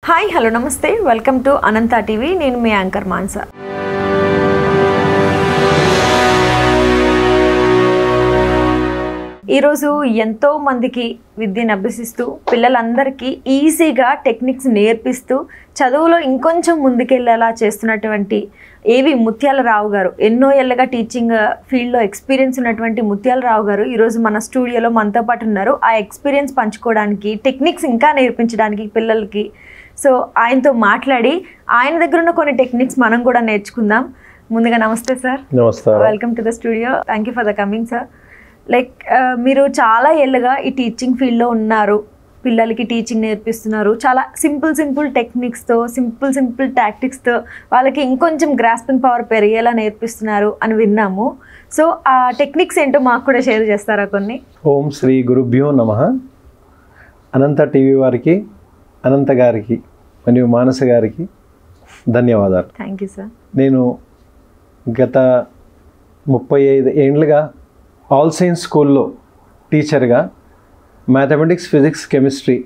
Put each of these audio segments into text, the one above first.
Hi hello నమస్తే welcome to Anantha TV. నేను మీ anchor Mansa. ఈరోజు ఎంతో మందికి విద్యను అభ్యసిస్తూ పిల్లలందరికీ ఈజీగా టెక్నిక్స్ నేర్పిస్తూ చదువులో ఇంకొంచెం ముందుకెళ్ళేలా చేస్తున్నటువంటి ఏవి ముత్యాలరావు గారు, ఎన్నో ఏళ్ళగా టీచింగ్ ఫీల్డ్లో ఎక్స్పీరియన్స్ ఉన్నటువంటి ముత్యాలరావు గారు ఈరోజు మన స్టూడియోలో మనతో పాటు ఉన్నారు. ఆ ఎక్స్పీరియన్స్ పంచుకోవడానికి, టెక్నిక్స్ ఇంకా నేర్పించడానికి పిల్లలకి. సో ఆయనతో మాట్లాడి ఆయన దగ్గర ఉన్న కొన్ని టెక్నిక్స్ మనం కూడా నేర్చుకుందాం. ముందుగా నమస్తే సార్. నమస్కారం. Welcome to the studio. Thank you for the coming sir. Like మీరు చాలా ఏళ్ళుగా ఈ టీచింగ్ ఫీల్డ్లో ఉన్నారు, పిల్లలకి టీచింగ్ నేర్పిస్తున్నారు. చాలా సింపుల్ టెక్నిక్స్తో, సింపుల్ టాక్టిక్స్తో వాళ్ళకి ఇంకొంచెం గ్రాస్పింగ్ పవర్ పెరిగేలా నేర్పిస్తున్నారు అని విన్నాము. సో ఆ టెక్నిక్స్ ఏంటో మాకు కూడా షేర్ చేస్తారా కొన్ని? ఓం శ్రీ గురుభ్యో నమః. అనంత టీవీ వారికి, అనంత గారికి మరియు మానస గారికి ధన్యవాదాలు. Thank you sir. నేను గత 35 ఏళ్ళుగా ఆల్ సైన్స్ స్కూల్లో టీచర్గా మ్యాథమెటిక్స్, ఫిజిక్స్, కెమిస్ట్రీ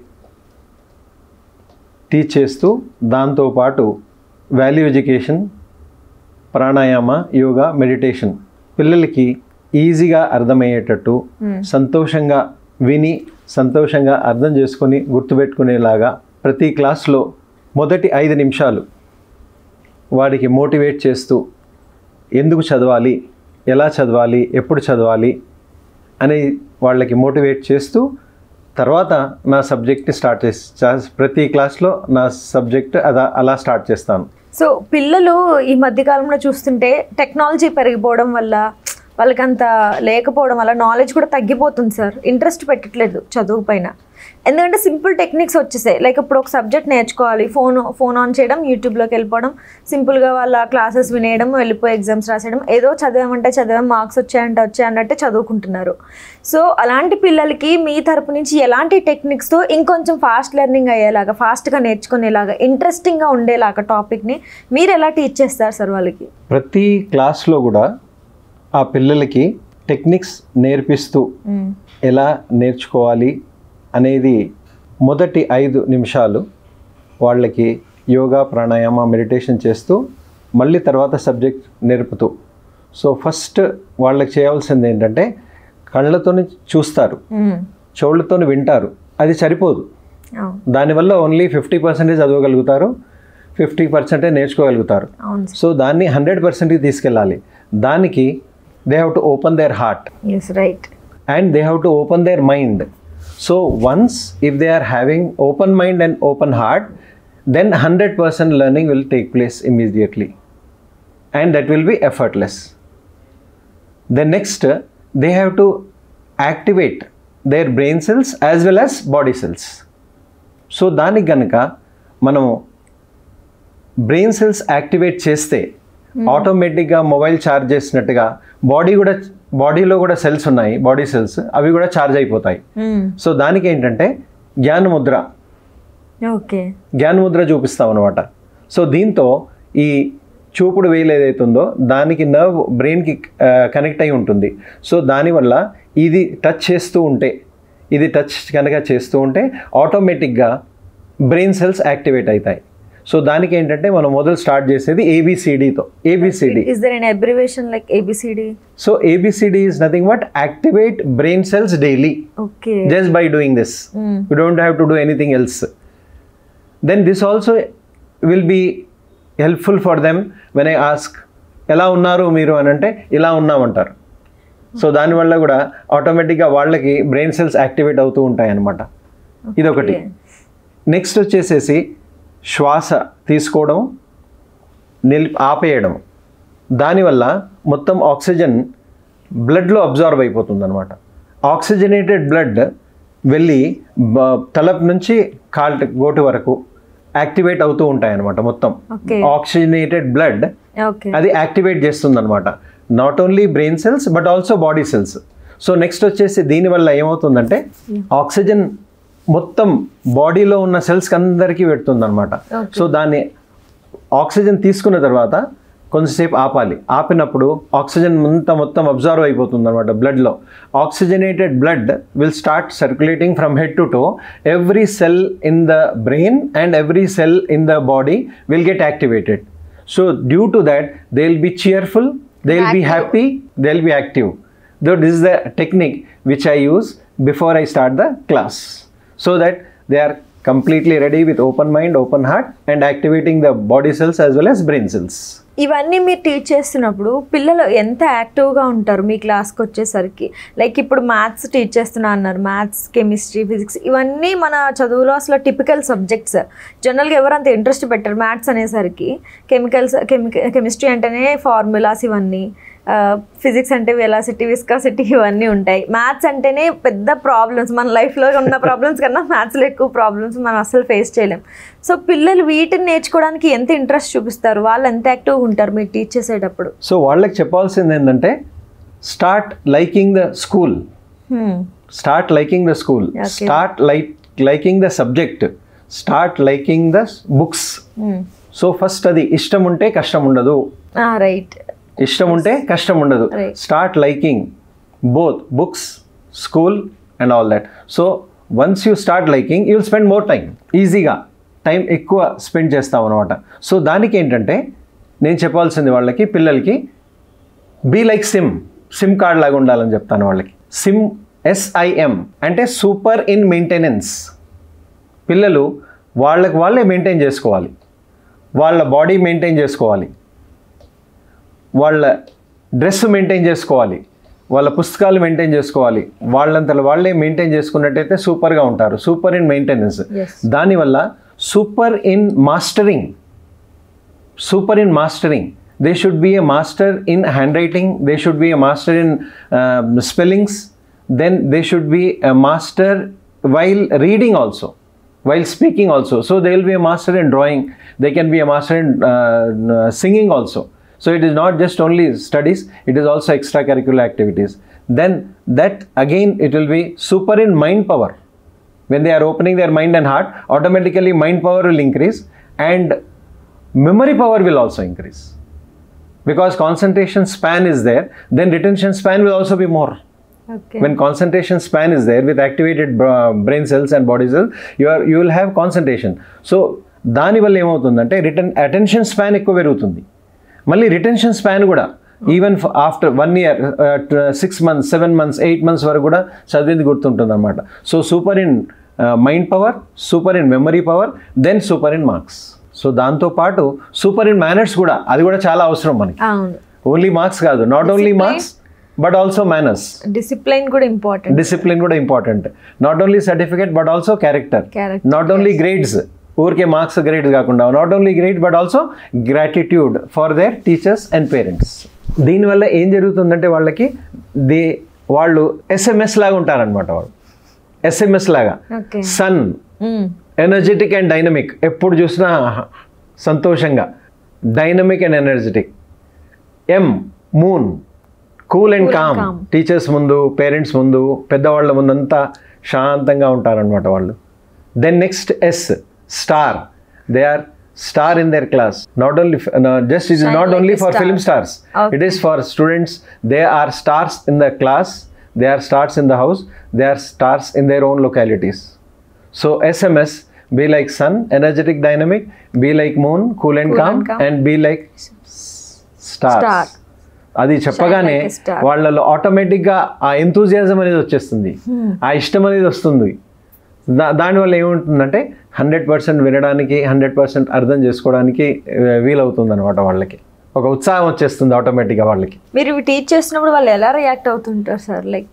టీచ్ చేస్తూ దాంతోపాటు value education, pranayama, yoga, meditation పిల్లలకి ఈజీగా అర్థమయ్యేటట్టు, సంతోషంగా విని సంతోషంగా అర్థం చేసుకొని గుర్తుపెట్టుకునేలాగా ప్రతి క్లాస్లో మొదటి 5 నిమిషాలు వాడికి మోటివేట్ చేస్తూ ఎందుకు చదవాలి, ఎలా చదవాలి, ఎప్పుడు చదవాలి అని వాళ్ళకి మోటివేట్ చేస్తూ తర్వాత నా సబ్జెక్ట్ని స్టార్ట్ ప్రతి క్లాస్లో నా సబ్జెక్ట్ అలా స్టార్ట్ చేస్తాను. సో పిల్లలు ఈ మధ్యకాలంలో చూస్తుంటే టెక్నాలజీ పెరిగిపోవడం వల్ల, వాళ్ళకి అంత లేకపోవడం వల్ల నాలెడ్జ్ కూడా తగ్గిపోతుంది సార్. ఇంట్రెస్ట్ పెట్టట్లేదు చదువు పైన. ఎందుకంటే సింపుల్ టెక్నిక్స్ వచ్చేసాయి. లైక్ ఇప్పుడు ఒక సబ్జెక్ట్ నేర్చుకోవాలి, ఫోన్ ఆన్ చేయడం, యూట్యూబ్లోకి వెళ్ళిపోవడం, సింపుల్గా వాళ్ళ క్లాసెస్ వినేయడం, వెళ్ళిపోయి ఎగ్జామ్స్ రాసేయడం, ఏదో చదివాం, మార్క్స్ వచ్చాయి అన్నట్టే చదువుకుంటున్నారు. సో అలాంటి పిల్లలకి మీ తరపు నుంచి ఎలాంటి టెక్నిక్స్తో ఇంకొంచెం ఫాస్ట్ లెర్నింగ్ అయ్యేలాగా, ఫాస్ట్గా నేర్చుకునేలాగా, ఇంట్రెస్టింగ్గా ఉండేలాగా టాపిక్ని మీరు ఎలా టీచ్ చేస్తారు సార్ వాళ్ళకి? ప్రతి క్లాస్లో కూడా ఆ పిల్లలకి టెక్నిక్స్ నేర్పిస్తూ ఎలా నేర్చుకోవాలి అనేది మొదటి 5 నిమిషాలు వాళ్ళకి యోగా, ప్రాణాయామ, మెడిటేషన్ చేస్తూ మళ్ళీ తర్వాత సబ్జెక్ట్ నేర్పుతూ. సో ఫస్ట్ వాళ్ళకి చేయవలసింది ఏంటంటే కళ్ళతో చూస్తారు, చెవులతో వింటారు, అది సరిపోదు. దానివల్ల ఓన్లీ 50% చదవగలుగుతారు, 50% నేర్చుకోగలుగుతారు. సో దాన్ని 100%కి తీసుకెళ్ళాలి. దానికి they have to open their heart. Yes, right. And they have to open their mind. So once if they are having open mind and open heart, then 100% learning will take place immediately, and that will be effortless. Then next they have to activate their brain cells as well as body cells. So దానికి గనుక మనం brain cells activate చేస్తే ఆటోమేటిక్గా mobile charge చేసినట్టుగా బాడీలో కూడా cells ఉన్నాయి, body cells, అవి కూడా ఛార్జ్ అయిపోతాయి. సో దానికి ఏంటంటే జ్ఞానముద్ర చూపిస్తాం అనమాట. సో దీంతో ఈ చూపుడు వేలు ఏదైతుందో దానికి నర్వ్ బ్రెయిన్కి కనెక్ట్ అయి ఉంటుంది. సో దానివల్ల ఇది టచ్ కనుక చేస్తూ ఉంటే ఆటోమేటిక్గా బ్రెయిన్ సెల్స్ యాక్టివేట్ అవుతాయి. సో దానికి ఏంటంటే మనం మొదలు స్టార్ట్ చేసేది ABCDతో. ABCD. Is there an abbreviation like ABCD? So ABCD is nothing but activate brain cells daily. Okay. Just by doing this. You don't have to do anything else. Then this also will be helpful for them when I ask, ఎలా ఉన్నారు మీరు అని అంటే ఇలా ఉన్నామంటారు. So దానివల్ల కూడా ఆటోమేటిక్గా వాళ్ళకి బ్రెయిన్ సెల్స్ యాక్టివేట్ అవుతూ ఉంటాయి అన్నమాట. ఇదొకటి. నెక్స్ట్ వచ్చేసేసి శ్వాస తీసుకోవడం, ఆపేయడం. దానివల్ల మొత్తం ఆక్సిజన్ బ్లడ్లో అబ్జార్బ్ అయిపోతుంది అనమాట. ఆక్సిజనేటెడ్ బ్లడ్ వెళ్ళి తలపు నుంచి గోటు వరకు యాక్టివేట్ అవుతూ ఉంటాయి అనమాట. మొత్తం ఆక్సిజనేటెడ్ బ్లడ్ అది యాక్టివేట్ చేస్తుంది అనమాట. Not only brain cells but also body cells. So next వచ్చేసి దీనివల్ల ఏమవుతుందంటే ఆక్సిజన్ మొత్తం బాడీలో ఉన్న సెల్స్కి అందరికీ పెడుతుంది అనమాట. సో దాన్ని ఆక్సిజన్ తీసుకున్న తర్వాత కొంతసేపు ఆపాలి. ఆపినప్పుడు ఆక్సిజన్ మొత్తం అబ్జర్వ్ అయిపోతుంది అనమాట బ్లడ్లో. Oxygenated blood will start circulating from head to toe. Every cell in the brain and every cell in the body will get activated. So due to that they will be cheerful, they will be happy, they will be active. Though this is the technique which I use before I start the class, so that they are completely ready with open mind, open heart, and activating the body cells as well as brain cells. ఇవన్నీ మీరు teach చేస్తున్నప్పుడు పిల్లలు ఎంత యాక్టివ్గా ఉంటారు మీ క్లాస్కి వచ్చేసరికి? Like ఇప్పుడు మ్యాథ్స్ టీచ్ చేస్తున్నా అన్నారు, మ్యాథ్స్, కెమిస్ట్రీ, ఫిజిక్స్ ఇవన్నీ మన చదువులో అసలు టిపికల్ సబ్జెక్ట్స్. జనరల్గా ఎవరంత ఇంట్రెస్ట్ పెట్టారు మ్యాథ్స్ అనేసరికి. కెమిస్ట్రీ అంటేనే ఫార్ములాస్ ఇవన్నీ, ఫిజిక్స్ అంటే వెలాసిటీ, విస్కాసిటీ ఇవన్నీ ఉంటాయి. మ్యాథ్స్ అంటేనే పెద్ద ప్రాబ్లమ్స్, మన లైఫ్లో ఉన్న ప్రాబ్లమ్స్ కన్నా మ్యాథ్స్లో ఎక్కువ ప్రాబ్లమ్స్ మనం అసలు ఫేస్ చేయలేం. సో పిల్లలు వీటిని నేర్చుకోవడానికి ఎంత ఇంట్రెస్ట్ చూపిస్తారు, వాళ్ళు ఎంత యాక్టివ్గా ఉంటారు మీరు టీచ్ చేసేటప్పుడు? సో వాళ్ళకి చెప్పాల్సింది ఏంటంటే start liking the school, start liking the school, start liking the subject, start liking the books. So first అది ఇష్టం ఉంటే కష్టం ఉండదు. రైట్, ఇష్టం ఉంటే కష్టం ఉండదు. Start liking both books, school and all that. So once you start liking you will spend more time. ఈజీగా టైం ఎక్కువ స్పెండ్ చేస్తాం అనమాట. సో దానికి ఏంటంటే నేను చెప్పాల్సింది వాళ్ళకి, పిల్లలకి బీ లైక్ సిమ్ కార్డ్ లాగా ఉండాలని చెప్తాను వాళ్ళకి. SIM అంటే సూపర్ ఇన్ మెయింటెనెన్స్. పిల్లలు వాళ్ళకి వాళ్ళే మెయింటైన్ చేసుకోవాలి, వాళ్ళ బాడీ మెయింటైన్ చేసుకోవాలి, వాళ్ళ డ్రెస్ మెయింటైన్ చేసుకోవాలి, వాళ్ళ పుస్తకాలు మెయింటైన్ చేసుకోవాలి. వాళ్ళంతలో వాళ్ళే మెయింటైన్ చేసుకున్నట్టయితే సూపర్గా ఉంటారు. Super in maintenance. దానివల్ల super in mastering, super in mastering. They should be a master in handwriting, they should be a master in spellings, then they should be a master while reading also, while speaking also. So they will be a master in drawing, they can be a master in singing also. So it is not just only studies, it is also extracurricular activities. Then that again it will be super in mind power. When they are opening their mind and heart, automatically mind power will increase and memory power will also increase. Because concentration span is there, then retention span will also be more. Okay. When concentration span is there with activated brain cells and body cells, you will have concentration. So దాని వల్ల ఏమవుతుందంటే attention span ఎక్కువ పెరుగుతుంది. మళ్ళీ retention span కూడా even after 1 year, 6 months, 7 months, 8 months వరకు కూడా చదివింది గుర్తుంటుంది అనమాట. So super in mind power, super in memory power, then super in marks. So దాంతోపాటు సూపర్ ఇన్ మేనర్స్ కూడా, అది కూడా చాలా అవసరం మనకి. ఓన్లీ మార్క్స్ కాదు, not only marks but also manners. Discipline కూడా important. Discipline కూడా important. Not only certificate but also character. Not only grades, ఊరికే మార్క్స్ గ్రేడ్స్ కాకుండా, not only grade but also gratitude for their teachers and parents. దీనివల్ల ఏం జరుగుతుందంటే వాళ్ళకి వాళ్ళు SMS లాగా ఉంటారనమాట. వాళ్ళు SMS లాగా. సన్ ఎనర్జెటిక్ అండ్ డైనమిక్, ఎప్పుడు చూసినా సంతోషంగా, dynamic and energetic. Moon, cool and calm. Teachers ముందు, పేరెంట్స్ ముందు, పెద్దవాళ్ళ ముందు అంతా శాంతంగా ఉంటారనమాట వాళ్ళు. Then next star. They are star in their class. Not only just it is not only for film stars, it is for students. They are stars in the class, they are stars in the house, they are stars in their own localities. So SMS, be like sun, energetic, dynamic, be like moon, cool and calm, and be like stars. అది చెప్పగానే వాళ్ళలో ఆటోమేటిక్గా ఆ enthusiasm అనేది వచ్చేస్తుంది, ఆ ఇష్టం అనేది వస్తుంది. దానివల్ల ఏముంటుందంటే 100% వినడానికి, 100% అర్థం చేసుకోవడానికి వీలవుతుంది అనమాట. వాళ్ళకి ఒక ఉత్సాహం వచ్చేస్తుంది ఆటోమేటిక్గా వాళ్ళకి. మీరు ఇవి టీచ్ చేసినప్పుడు వాళ్ళు ఎలా రియాక్ట్ అవుతుంటారు సార్? లైక్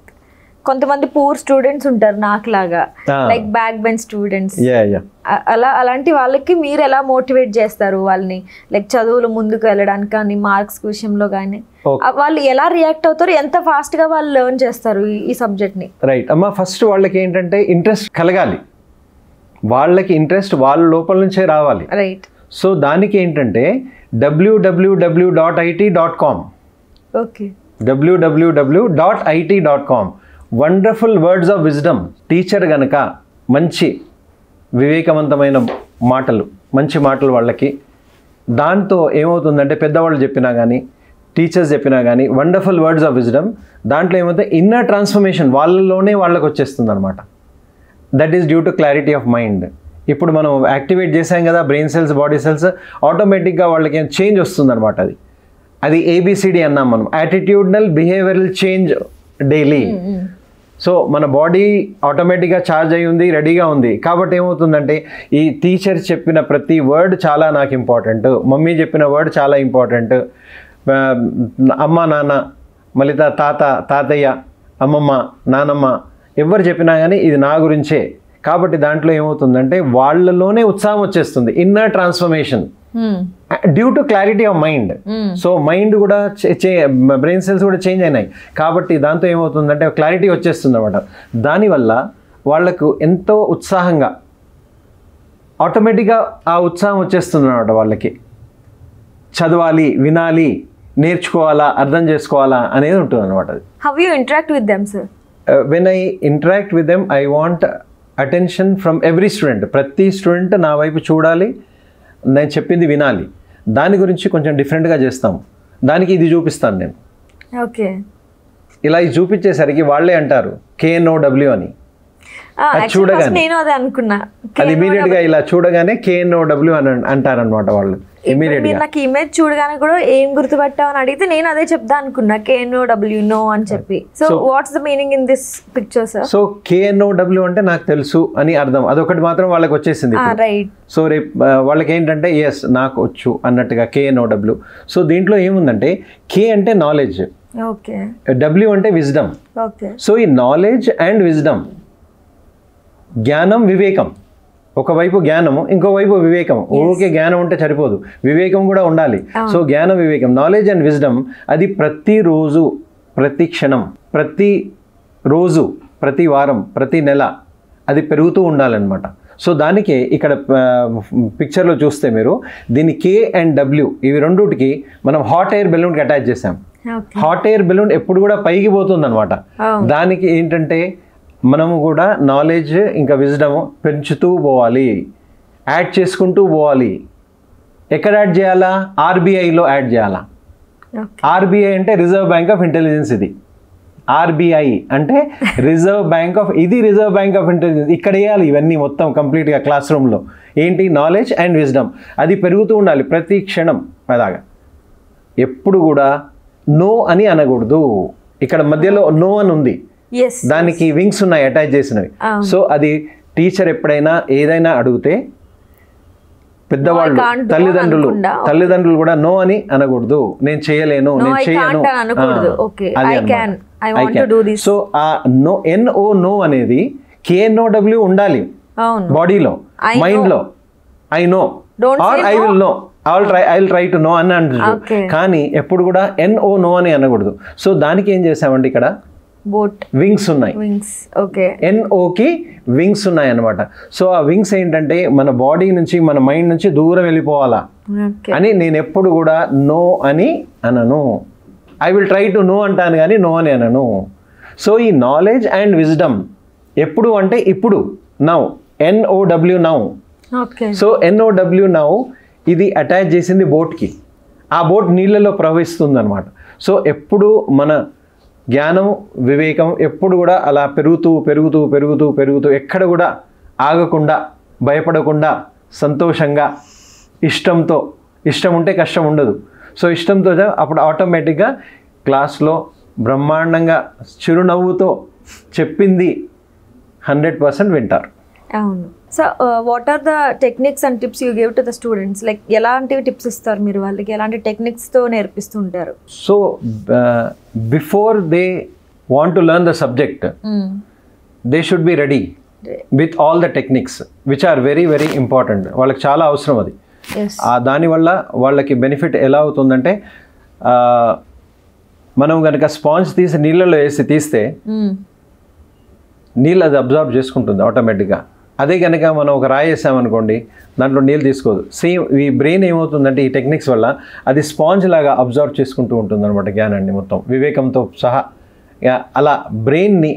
కొంతమంది పూర్ స్టూడెంట్స్ ఉంటారు నాకులాగా, లైక్ బ్యాక్ బెంచ్ స్టూడెంట్స్. అలాంటి వాళ్ళకి మీరు ఎలా మోటివేట్ చేస్తారు వాళ్ళని, లైక్ చదువులు ముందుకు వెళ్ళడానికి కానీ, మార్క్స్ విషయంలో కానీ? వాళ్ళు ఎలా రియాక్ట్ అవుతారు, ఎంత ఫాస్ట్ గా వాళ్ళు లెర్న్ చేస్తారు ఈ సబ్జెక్ట్ ని? రైట్ అమ్మా, ఫస్ట్ వాళ్ళకి ఏంటంటే ఇంట్రెస్ట్ కలగాలి, వాళ్ళకి ఇంట్రెస్ట్ వాళ్ళ లోపల నుంచే రావాలి. రైట్. సో దానికి ఏంటంటే www.it.com. Okay, www.it.com. Wonderful words of wisdom. Teacher గనక మంచి వివేకవంతమైన మాటలు, మంచి మాటలు వాళ్ళకి దాంతో ఏమవుతుందంటే పెద్దవాళ్ళు చెప్పినా కానీ టీచర్స్ చెప్పినా కానీ వండర్ఫుల్ వర్డ్స్ ఆఫ్ విజ్డమ్ దాంట్లో ఏమవుతుంది ఇన్నర్ ట్రాన్స్ఫర్మేషన్ వాళ్ళలోనే వాళ్ళకి వచ్చేస్తుంది అనమాట. That is due to clarity of mind. ఇప్పుడు మనం యాక్టివేట్ చేసాం కదా బ్రెయిన్ సెల్స్ బాడీ సెల్స్, ఆటోమేటిక్గా వాళ్ళకి ఏం చేంజ్ వస్తుంది అనమాట. అది ఏబిసిడి అన్నాం మనం, attitudinal behavioural change daily. So మన బాడీ ఆటోమేటిక్గా ఛార్జ్ అయి ఉంది, రెడీగా ఉంది. కాబట్టి ఏమవుతుందంటే ఈ టీచర్ చెప్పిన ప్రతి వర్డ్ చాలా నాకు ఇంపార్టెంట్, మమ్మీ చెప్పిన వర్డ్ చాలా ఇంపార్టెంట్, అమ్మ నాన్న మళ్ళీ తాతయ్య అమ్మమ్మ నానమ్మ ఎవరు చెప్పినా కానీ ఇది నా గురించే. కాబట్టి దాంట్లో ఏమవుతుందంటే వాళ్ళలోనే ఉత్సాహం వచ్చేస్తుంది, inner transformation due to clarity of mind. So mind కూడా బ్రెయిన్ సెల్స్ కూడా చేంజ్ అయినాయి. కాబట్టి దాంతో ఏమవుతుందంటే క్లారిటీ వచ్చేస్తుంది అనమాట. దానివల్ల వాళ్ళకు ఎంతో ఉత్సాహంగా ఆటోమేటిక్గా ఆ ఉత్సాహం వచ్చేస్తుంది అనమాట. వాళ్ళకి చదవాలి, వినాలి, నేర్చుకోవాలా, అర్థం చేసుకోవాలా అనేది ఉంటుంది అనమాట. How you interact with them sir? When I interact with them I want attention from every student. ప్రతి స్టూడెంట్ నా వైపు చూడాలి, నేను చెప్పింది వినాలి. దాని గురించి కొంచెం డిఫరెంట్గా చేస్తాము. దానికి ఇది చూపిస్తాను నేను. ఓకే, ఇలా ఇది చూపించేసరికి వాళ్ళే అంటారు KNOW అని. చూడగానే నేను అదే అనుకున్నా, అది ఇమీడియట్గా ఇలా చూడగానే KNOW అని అంటారనమాట వాళ్ళు ఇమీడియట్గా. నాకు ఇమేజ్ చూడగానే కూడా ఏం గుర్తుపట్టావు అని అడిగితే నేను అదే చెప్తా అనుకున్నా, KNOW నో అని చెప్పి. So what's the meaning in this picture sir? So KNOW అంటే నాకు తెలుసు అని అర్థం, అదొకటి మాత్రం వాళ్ళకి వచ్చేసింది. రైట్. సో రేపు వాళ్ళకి ఏంటంటే ఎస్ నాకు వచ్చు అన్నట్టుగా KNOW. సో దీంట్లో ఏముందంటే K అంటే నాలెడ్జ్, ఓకే, W అంటే విజ్డమ్. ఓకే. సో ఈ నాలెడ్జ్ అండ్ విజ్డమ్, జ్ఞానం వివేకం, ఒకవైపు జ్ఞానము ఇంకోవైపు వివేకం. ఊరికే జ్ఞానం ఉంటే సరిపోదు, వివేకం కూడా ఉండాలి. సో జ్ఞానం వివేకం, నాలెడ్జ్ అండ్ విజ్డమ్ అది ప్రతిరోజు, ప్రతి క్షణం, ప్రతి రోజు, ప్రతి వారం, ప్రతి నెల అది పెరుగుతూ ఉండాలన్నమాట. సో దానికే ఇక్కడ పిక్చర్లో చూస్తే మీరు దీన్ని K అండ్ W ఇవి రెండుటికి మనం హాట్ ఎయిర్ బెలూన్కి అటాచ్ చేసాం. హాట్ ఎయిర్ బెలూన్ ఎప్పుడు కూడా పైకి పోతుంది అనమాట. దానికి ఏంటంటే మనము కూడా నాలెడ్జ్ ఇంకా విజ్డమ్ పెంచుతూ పోవాలి, యాడ్ చేసుకుంటూ పోవాలి. ఎక్కడ యాడ్ చేయాలా? RBIలో యాడ్ చేయాలా. RBI అంటే రిజర్వ్ బ్యాంక్ ఆఫ్ ఇంటెలిజెన్స్. ఇది RBI అంటే రిజర్వ్ బ్యాంక్ ఆఫ్, ఇది రిజర్వ్ బ్యాంక్ ఆఫ్ ఇంటెలిజెన్స్. ఇక్కడ వేయాలి ఇవన్నీ మొత్తం కంప్లీట్గా క్లాస్ రూమ్లో. ఏంటి? నాలెడ్జ్ అండ్ విజ్డమ్ అది పెరుగుతూ ఉండాలి ప్రతి క్షణం. అలాగా ఎప్పుడు కూడా నో అని అనకూడదు. ఇక్కడ మధ్యలో నో అని ఉంది, దానికి వింగ్స్ ఉన్నాయి అటాచ్ చేసినవి. సో అది టీచర్ ఎప్పుడైనా ఏదైనా అడిగితే పెద్దవాళ్ళు తల్లిదండ్రులు కూడా నో అని అనకూడదు. నేను చేయలేను, నేను చేయను. సో ఆ నో NO అనేది KNOW ఉండాలి బాడీలో, మైండ్లో. I know or I will know, I will try to know అని అంటారు. కానీ ఎప్పుడు కూడా NO అని అనకూడదు. సో దానికి ఏం చేసామంటే ఇక్కడ వింగ్స్ ఉన్నాయి, NOకి వింగ్స్ ఉన్నాయి అన్నమాట. సో ఆ వింగ్స్ ఏంటంటే మన బాడీ నుంచి, మన మైండ్ నుంచి దూరం వెళ్ళిపోవాలా అని. నేను ఎప్పుడు కూడా నో అని అనను, I will try to no అంటాను కానీ నో అని అనను. సో ఈ నాలెడ్జ్ అండ్ విజ్డమ్ ఎప్పుడు అంటే ఇప్పుడు, now, NOW now. So NOW now ఇది అటాచ్ చేసింది బోట్కి. ఆ బోట్ నీళ్ళలో ప్రవహిస్తుంది అనమాట. సో ఎప్పుడు మన జ్ఞానం వివేకం ఎప్పుడు కూడా అలా పెరుగుతూ పెరుగుతూ పెరుగుతూ పెరుగుతూ ఎక్కడ కూడా ఆగకుండా, భయపడకుండా, సంతోషంగా, ఇష్టంతో, ఇష్టం ఉంటే కష్టం ఉండదు. సో ఇష్టంతో అప్పుడు ఆటోమేటిక్గా క్లాస్లో బ్రహ్మాండంగా చిరునవ్వుతో చెప్పింది 100% వింటారు. అవును. So what are the techniques and tips you give to the students? Like ఎలాంటివి టిప్స్ ఇస్తారు మీరు వాళ్ళకి, ఎలాంటి టెక్నిక్స్తో నేర్పిస్తుంటారు? So before they want to learn the subject, they should be ready with all the techniques which are very very important. వాళ్ళకి చాలా అవసరం అది. దానివల్ల వాళ్ళకి బెనిఫిట్ ఎలా అవుతుందంటే, మనం కనుక స్పాంజ్ తీసి నీళ్ళలో వేసి తీస్తే నీళ్ళు అది అబ్జర్వ్ చేసుకుంటుంది ఆటోమేటిక్గా. అదే కనుక మనం ఒక రాయి వేసామనుకోండి, దాంట్లో నీళ్ళు తీసుకోదు. సేమ్ ఈ బ్రెయిన్ ఏమవుతుందంటే ఈ టెక్నిక్స్ వల్ల అది స్పాంజ్ లాగా అబ్జర్వ్ చేసుకుంటూ ఉంటుంది అనమాట జ్ఞానాన్ని మొత్తం, వివేకంతో సహా. అలా బ్రెయిన్ని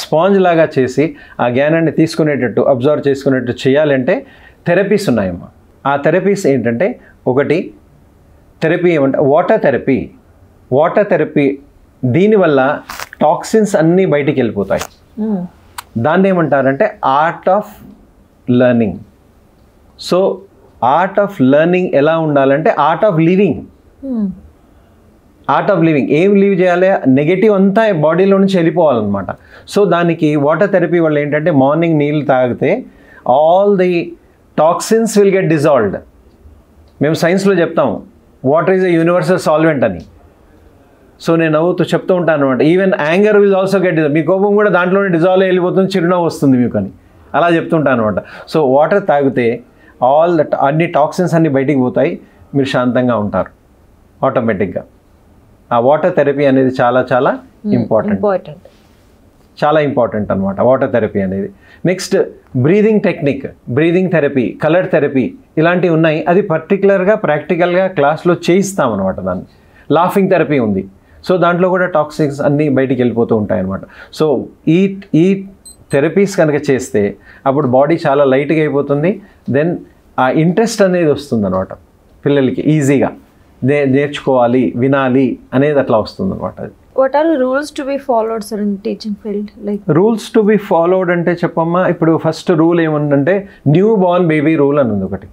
స్పాంజ్ లాగా చేసి ఆ జ్ఞానాన్ని తీసుకునేటట్టు, అబ్జర్వ్ చేసుకునేటట్టు చేయాలంటే థెరపీస్ ఉన్నాయమ్మా. ఆ థెరపీస్ ఏంటంటే ఒకటి థెరపీ ఏమంటే వాటర్ థెరపీ దీనివల్ల టాక్సిన్స్ అన్నీ బయటికి వెళ్ళిపోతాయి. దాన్ని ఏమంటారంటే art of learning. So art of learning ఎలా ఉండాలంటే ఆర్ట్ ఆఫ్ లివింగ్. ఏం లీవ్ చేయాలి, నెగటివ్ అంతా బాడీలో నుంచి వెళ్ళిపోవాలన్నమాట. సో దానికి వాటర్ థెరపీ వల్ల ఏంటంటే మార్నింగ్ నీళ్ళు తాగితే all the toxins will get dissolved. మేము సైన్స్లో చెప్తాము water is a universal solvent అని. సో నేను నవ్వుతూ చెప్తూ ఉంటాను అనమాట. Even anger will also get dissolve. మీ కోపం కూడా దాంట్లోనే డిజాల్వ్ వెళ్ళిపోతుంది, చిరునవ్వు వస్తుంది మీకు అని అలా చెప్తుంటాను అనమాట. సో వాటర్ తాగితే ఆల్ దట్ అన్ని టాక్సిన్స్ అన్నీ బయటికి పోతాయి, మీరు శాంతంగా ఉంటారు ఆటోమేటిక్గా. ఆ వాటర్ థెరపీ అనేది చాలా చాలా ఇంపార్టెంట్, చాలా ఇంపార్టెంట్ అనమాట వాటర్ థెరపీ అనేది. Next breathing technique, breathing therapy, colour therapy ఇలాంటివి ఉన్నాయి. అది పర్టికులర్గా ప్రాక్టికల్గా క్లాస్లో చేయిస్తామన్నమాట. దాన్ని లాఫింగ్ థెరపీ ఉంది. సో దాంట్లో కూడా టాక్సిన్స్ అన్నీ బయటికి వెళ్ళిపోతూ ఉంటాయి అన్నమాట. సో ఈ థెరపీస్ కనుక చేస్తే అప్పుడు బాడీ చాలా లైట్గా అయిపోతుంది. దెన్ ఆ ఇంట్రెస్ట్ అనేది వస్తుంది అనమాట పిల్లలకి, ఈజీగా నేర్చుకోవాలి, వినాలి అనేది అట్లా వస్తుంది అనమాట. What are the rules to be followed, sir, in teaching field? Like rules to be followed అంటే చెప్పమ్మా, ఇప్పుడు ఫస్ట్ రూల్ ఏముందంటే న్యూ బార్న్ బేబీ రూల్ అని ఉంది ఒకటి.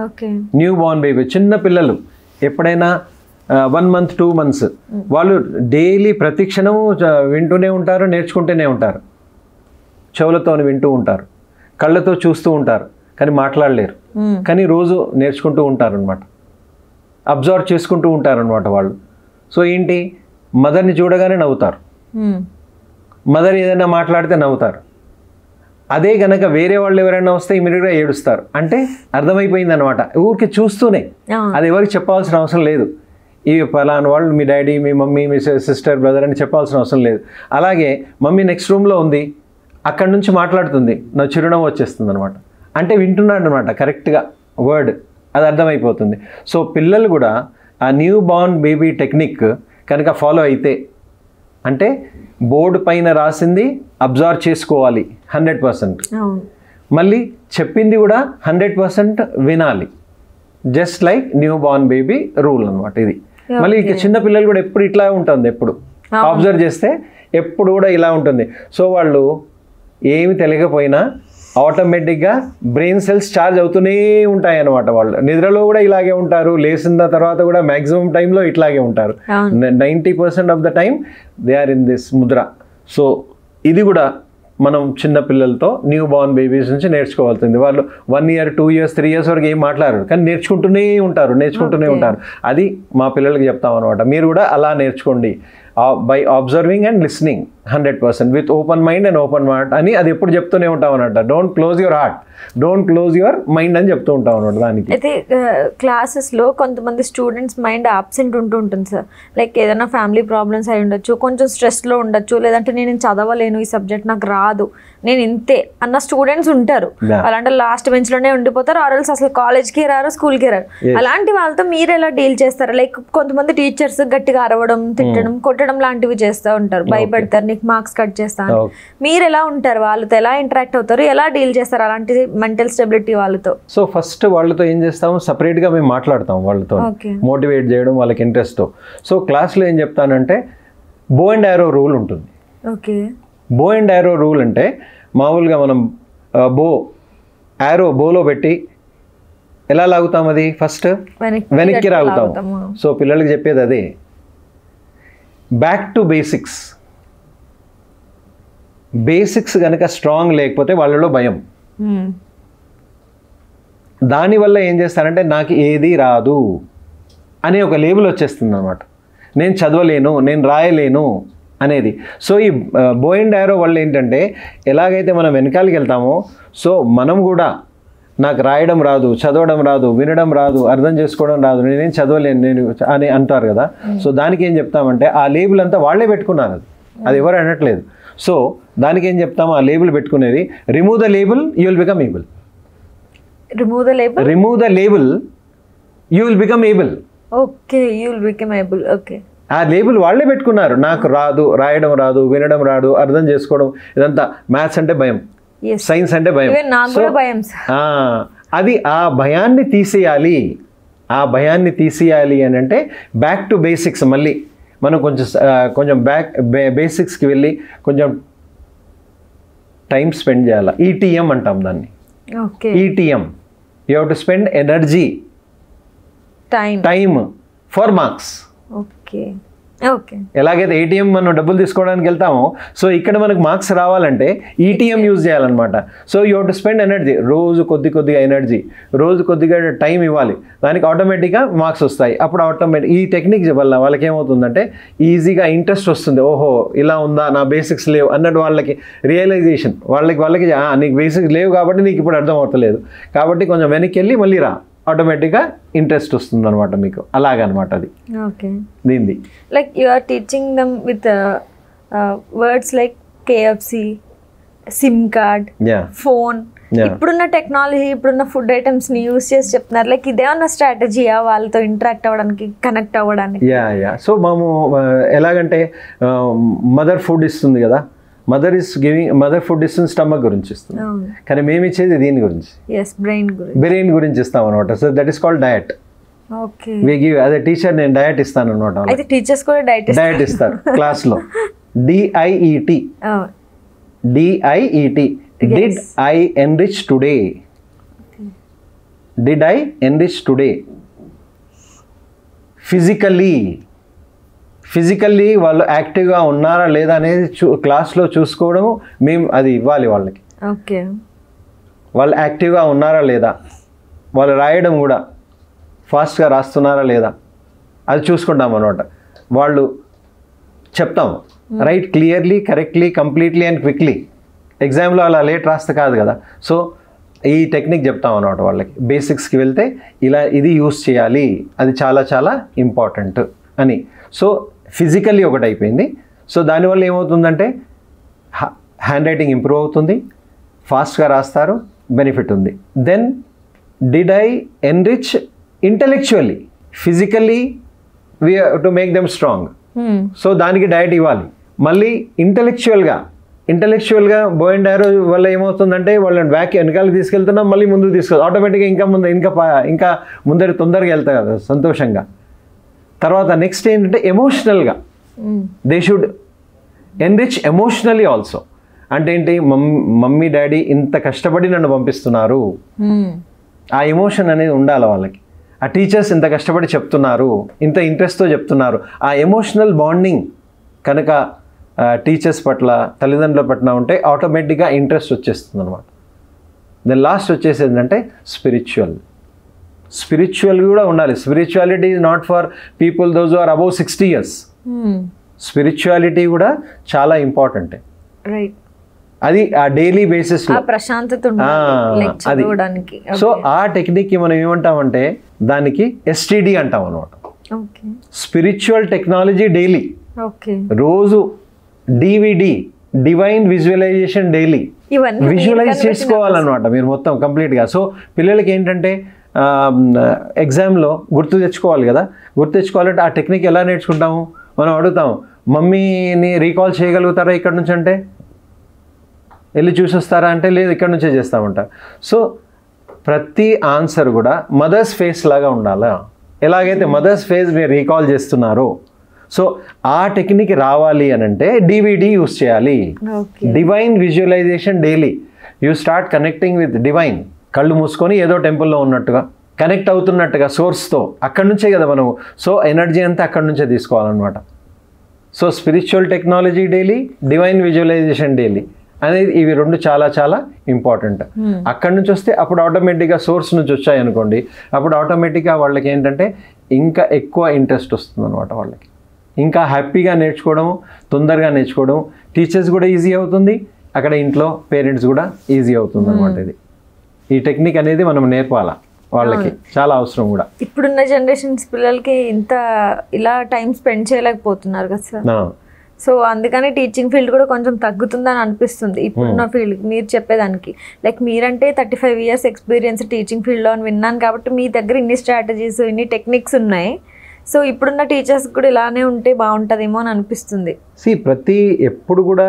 ఓకే, న్యూ బార్న్ బేబీ చిన్న పిల్లలు ఎప్పుడైనా 1 month 2 months వాళ్ళు డైలీ ప్రతి క్షణము వింటూనే ఉంటారు, నేర్చుకుంటూనే ఉంటారు. చెవులతో వింటూ ఉంటారు, కళ్ళతో చూస్తూ ఉంటారు, కానీ మాట్లాడలేరు. కానీ రోజు నేర్చుకుంటూ ఉంటారు అనమాట, అబ్జర్వ్ చేసుకుంటూ ఉంటారు అనమాట వాళ్ళు. సో ఏంటి, మదర్ని చూడగానే నవ్వుతారు, మదర్ ఏదైనా మాట్లాడితే నవ్వుతారు. అదే కనుక వేరే వాళ్ళు ఎవరైనా వస్తే ఇమీడియట్గా ఏడుస్తారు. అంటే అర్థమైపోయింది అనమాట, ఊరికి చూస్తూనే. అది ఎవరికి చెప్పాల్సిన అవసరం లేదు. ఈ పలానా వాళ్ళు మీ డాడీ, మీ మమ్మీ, మీ సిస్టర్, బ్రదర్ అని చెప్పాల్సిన అవసరం లేదు. అలాగే మమ్మీ నెక్స్ట్ రూమ్లో ఉంది, అక్కడి నుంచి మాట్లాడుతుంది, నా చిరునవ్వు వచ్చేస్తుంది అనమాట. అంటే వింటున్నాడు అనమాట కరెక్ట్గా వర్డ్, అది అర్థమైపోతుంది. సో పిల్లలు కూడా ఆ న్యూ బార్న్ బేబీ టెక్నిక్ కనుక ఫాలో అయితే, అంటే బోర్డు పైన రాసింది అబ్జర్వ్ చేసుకోవాలి 100%, మళ్ళీ చెప్పింది కూడా 100% వినాలి. Just like new born baby rule అనమాట ఇది. మళ్ళీ ఇక చిన్న పిల్లలు కూడా ఎప్పుడు ఇట్లా ఉంటుంది, ఎప్పుడు అబ్జర్వ్ చేస్తే ఎప్పుడు కూడా ఇలా ఉంటుంది. సో వాళ్ళు ఏమి తెలియకపోయినా ఆటోమేటిక్గా బ్రెయిన్ సెల్స్ ఛార్జ్ అవుతూనే ఉంటాయి అన్నమాట. వాళ్ళు నిద్రలో కూడా ఇలాగే ఉంటారు, లేచిన తర్వాత కూడా మ్యాక్సిమం టైంలో ఇట్లాగే ఉంటారు. 90% of the time they are in this ముద్ర. సో ఇది కూడా మనం చిన్న పిల్లలతో న్యూ బార్న్ బేబీస్ నుంచి నేర్చుకోవాల్సింది. వాళ్ళు 1 year 2 years 3 years వరకు ఏం మాట్లాడరు, కానీ నేర్చుకుంటూనే ఉంటారు. అది మా పిల్లలకి చెప్తాం అనమాట. మీరు కూడా అలా నేర్చుకోండి, by observing and listening 100% with open mind and open heart అని. అది ఎప్పుడు చెప్తూనే ఉంటాం అనమాట. Don't close your heart, don't close your mind అని చెప్తూ ఉంటాం అనమాట. దానికి అయితే క్లాసెస్లో కొంతమంది స్టూడెంట్స్ మైండ్ ఆబ్సెంట్ ఉంటుంది సార్. లైక్ ఏదైనా ఫ్యామిలీ ప్రాబ్లమ్స్ అయి ఉండొచ్చు, కొంచెం స్ట్రెస్లో ఉండొచ్చు, లేదంటే నేను చదవలేను, ఈ సబ్జెక్ట్ నాకు రాదు, నేను ఇంతే అన్న స్టూడెంట్స్ ఉంటారు. అలాంటి లాస్ట్ బెంచ్లోనే ఉండిపోతారు, ఆర్ఎల్స్ అసలు కాలేజ్కి రారు, స్కూల్కి రారు. అలాంటి వాళ్ళతో మీరు ఎలా డీల్ చేస్తారు? లైక్ కొంతమంది టీచర్స్ గట్టిగా అరవడం, తిట్టడం, కొట్టడం లాంటివి చేస్తూ ఉంటారు, భయపెడతారు, నీకు మార్క్స్ కట్ చేస్తాను. మీరు ఎలా ఉంటారు? వాళ్ళతో ఎలా ఇంటరాక్ట్ అవుతారు? ఎలా డీల్ చేస్తారు అలాంటి మెంటల్ స్టెబిలిటీ వాళ్ళతో? సో ఫస్ట్ వాళ్ళతో ఏం చేస్తాము, సపరేట్గా మేము మాట్లాడతాం వాళ్ళతో, మోటివేట్ చేయడం వాళ్ళకి ఇంట్రెస్ట్. సో క్లాస్లో ఏం చెప్తానంటే బో అండ్ యారో రూల్ ఉంటుంది. ఓకే, బో అండ్ యారో రూల్ అంటే మామూలుగా మనం బోలో పెట్టి ఎలా లాగుతాం, అది ఫస్ట్ వెనక్కి లాగుతాం. సో పిల్లలకి చెప్పేది అదే, బ్యాక్ టు బేసిక్స్ కనుక స్ట్రాంగ్ లేకపోతే వాళ్ళలో భయం. దానివల్ల ఏం చేస్తారంటే నాకు ఏది రాదు అనే ఒక లేబుల్ వచ్చేస్తుంది అనమాట. నేను చదవలేను, నేను రాయలేను అనేది. సో ఈ బో అండ్ యారో వల్ల ఏంటంటే ఎలాగైతే మనం వెనకాలకి వెళ్తామో, సో మనం కూడా నాకు రాయడం రాదు, చదవడం రాదు, వినడం రాదు, అర్థం చేసుకోవడం రాదు, నేనేం చదవలేను నేను అని అంటారు కదా. సో దానికి ఏం చెప్తామంటే ఆ లేబుల్ అంతా వాళ్ళే పెట్టుకున్నారు, అది ఎవరు అనట్లేదు. సో దానికి ఏం చెప్తాము, ఆ లేబుల్ పెట్టుకునేది remove the label you will become able. Remove the label you will become able. Okay, you will become able. Okay, ఆ లేబుల్ వాళ్ళే పెట్టుకున్నారు. నాకు రాదు, రాయడం రాదు, వినడం రాదు, అర్థం చేసుకోవడం, ఇదంతా మ్యాథ్స్ అంటే భయం, సైన్స్ అంటే భయం. అది ఆ భయాన్ని తీసేయాలి. ఆ భయాన్ని తీసేయాలి అని అంటే బ్యాక్ టు బేసిక్స్, మళ్ళీ మనం కొంచెం బేసిక్స్కి వెళ్ళి కొంచెం టైం స్పెండ్ చేయాలి. ఈటీఎం అంటాం దాన్ని. Okay. ETM, you have to spend energy, time for marks. Okay. Okay. ఎలాగైతే ఏటీఎం మనం డబ్బులు తీసుకోవడానికి వెళ్తామో, సో ఇక్కడ మనకు మార్క్స్ రావాలంటే ఈటీఎం యూజ్ చేయాలన్నమాట. So you have to spend energy, రోజు కొద్దిగా ఎనర్జీ, రోజు కొద్దిగా టైం ఇవ్వాలి, దానికి ఆటోమేటిక్గా మార్క్స్ వస్తాయి. అప్పుడు ఆటోమేటిక్ ఈ టెక్నిక్ వల్ల వాళ్ళకి ఏమవుతుందంటే ఈజీగా ఇంట్రెస్ట్ వస్తుంది. ఓహో ఇలా ఉందా, నా బేసిక్స్ లేవు అన్నట్టు వాళ్ళకి రియలైజేషన్, వాళ్ళకి నీకు బేసిక్స్ లేవు కాబట్టి నీకు ఇప్పుడు అర్థం అవుతలేదు, కాబట్టి కొంచెం వెనక్కి వెళ్ళి మళ్ళీ రా, ఆటోమేటిక్గా ఇంట్రెస్ట్ వస్తుంది అనమాట మీకు. అలాగనమాట అది. ఓకే. దీనిది like you are teaching them with words like KFC, sim card, phone, ఇప్పుడున్న టెక్నాలజీ, ఇప్పుడున్న ఫుడ్ ఐటమ్స్ ని యూజ్ చేసి చెప్తున్నారు. లైక్ ఇదేమన్నా స్ట్రాటజీయా వాళ్ళతో ఇంటరాక్ట్ అవ్వడానికి, కనెక్ట్ అవ్వడానికి? యా. సో మేము ఎలాగంటే మదర్ ఫుడ్ ఇస్తుంది కదా, మదర్ ఫుడ్ ఇస్తుంది, స్టమక్ గురించి ఇస్తుంది, కానీ మేము ఇచ్చేది దీని గురించి, బ్రెయిన్ గురించి ఇస్తాం అనమాట. So that is called diet. We give, అదే టీచర్ నేను డయట్ ఇస్తాను అనమాట. అయితే టీచర్స్ కూడా డయట్ ఇస్తారు క్లాస్లో. DIET, did I enrich today? Did I enrich today? Physically వాళ్ళు యాక్టివ్గా ఉన్నారా లేదా అనేది క్లాస్లో చూసుకోవడం, మేము అది ఇవ్వాలి వాళ్ళకి. ఓకే. వాళ్ళు యాక్టివ్గా ఉన్నారా లేదా, వాళ్ళు రాయడం కూడా ఫాస్ట్గా రాస్తున్నారా లేదా అది చూసుకుంటాం అనమాట. వాళ్ళు చెప్తాం, right clearly, correctly, completely and quickly. ఎగ్జామ్లో అలా లేట్ రాస్తే కాదు కదా. సో ఈ టెక్నిక్ చెప్తాం అనమాట వాళ్ళకి. బేసిక్స్కి వెళ్తే ఇలా ఇది యూస్ చేయాలి, అది చాలా చాలా ఇంపార్టెంట్ అని. సో ఫిజికల్లీ ఒకటి అయిపోయింది. సో దానివల్ల ఏమవుతుందంటే హ్యాండ్ రైటింగ్ ఇంప్రూవ్ అవుతుంది, ఫాస్ట్గా రాస్తారు, బెనిఫిట్ ఉంది. Then did I enrich intellectually? Physically we to make them strong, so దానికి డయట్ ఇవ్వాలి. మళ్ళీ ఇంటెలెక్చువల్గా బో అండ్ యారో వల్ల ఏమవుతుందంటే వాళ్ళని వెనకాలకి తీసుకెళ్తున్నాం, మళ్ళీ ముందుకు తీసుకెళ్తాం, ఆటోమేటిక్గా ఇంకా ముందర తొందరగా వెళ్తాయి కదా సంతోషంగా. తర్వాత నెక్స్ట్ ఏంటంటే ఎమోషనల్గా, they should enrich emotionally also. అంటే ఏంటి, మమ్మీ డాడీ ఇంత కష్టపడి నన్ను పంపిస్తున్నారు, ఆ ఎమోషన్ అనేది ఉండాలి వాళ్ళకి. ఆ టీచర్స్ ఇంత కష్టపడి చెప్తున్నారు, ఇంత ఇంట్రెస్ట్తో చెప్తున్నారు, ఆ ఎమోషనల్ బాండింగ్ కనుక టీచర్స్ పట్ల, తల్లిదండ్రుల పట్ల ఉంటే ఆటోమేటిక్గా ఇంట్రెస్ట్ వచ్చేస్తుంది అనమాట. దెన్ లాస్ట్ వచ్చేసి ఏంటంటే స్పిరిచువల్ కూడా ఉండాలి. Spirituality is not for people those are above 60 years. Spirituality కూడా చాలా ఇంపార్టెంట్. అది ఆ డైలీ బేసిస్లో అది. సో ఆ టెక్నిక్కి మనం ఏమంటామంటే దానికి STD అంటాం అనమాట, స్పిరిచువల్ టెక్నాలజీ డైలీ. రోజు DVD, divine visualization daily visualize చేసుకోవాలన్నమాట మీరు మొత్తం కంప్లీట్గా. సో పిల్లలకి ఏంటంటే ఎగ్జామ్లో గుర్తు తెచ్చుకోవాలి కదా, గుర్తు తెచ్చుకోవాలంటే ఆ టెక్నిక్ ఎలా నేర్చుకుంటాము, మనం అడుగుతాము, మమ్మీని రీకాల్ చేయగలుగుతారా ఇక్కడ నుంచి అంటే, వెళ్ళి చూసొస్తారా అంటే లేదు ఇక్కడ నుంచే చేస్తామంటారు. సో ప్రతి ఆన్సర్ కూడా మదర్స్ ఫేస్ లాగా ఉండాలా, ఎలాగైతే మదర్స్ ఫేస్ మీరు రీకాల్ చేస్తున్నారో, సో ఆ టెక్నిక్ రావాలి అని అంటే DVD యూస్ చేయాలి. Divine visualization daily, you start connecting with divine. కళ్ళు మూసుకొని ఏదో టెంపుల్లో ఉన్నట్టుగా కనెక్ట్ అవుతున్నట్టుగా సోర్స్తో, అక్కడి నుంచే కదా మనము. సో ఎనర్జీ అంతా అక్కడి నుంచే తీసుకోవాలన్నమాట. So spiritual technology daily, divine visualization daily అనేది ఇవి రెండు చాలా చాలా ఇంపార్టెంట్. అక్కడి నుంచి వస్తే అప్పుడు ఆటోమేటిక్గా సోర్స్ నుంచి వచ్చాయి అనుకోండి, అప్పుడు ఆటోమేటిక్గా వాళ్ళకి ఏంటంటే ఇంకా ఎక్కువ ఇంట్రెస్ట్ వస్తుంది అనమాట. వాళ్ళకి ఇంకా హ్యాపీగా నేర్చుకోవడం, తొందరగా నేర్చుకోవడం, టీచర్స్ కూడా ఈజీ అవుతుంది, అక్కడ ఇంట్లో పేరెంట్స్ కూడా ఈజీ అవుతుంది అనమాట. ఇది ఈ టెక్నిక్ అనేది మనం నేర్పాలా వాళ్ళకి, చాలా అవసరం కూడా. ఇప్పుడున్న జనరేషన్స్ పిల్లలకి ఇంత ఇలా టైం స్పెండ్ చేయలేకపోతున్నారు కదా సార్. సో అందుకని టీచింగ్ ఫీల్డ్ కూడా కొంచెం తగ్గుతుందని అనిపిస్తుంది ఇప్పుడున్న ఫీల్డ్. మీరు చెప్పేదానికి లైక్ మీరంటే 35 years ఎక్స్పీరియన్స్ టీచింగ్ ఫీల్డ్లో అని విన్నాను కాబట్టి మీ దగ్గర ఇన్ని స్ట్రాటజీస్, ఇన్ని టెక్నిక్స్ ఉన్నాయి. సో ఇప్పుడున్న టీచర్స్ కూడా ఇలానే ఉంటే బాగుంటుందేమో అని అనిపిస్తుంది. ఎప్పుడు కూడా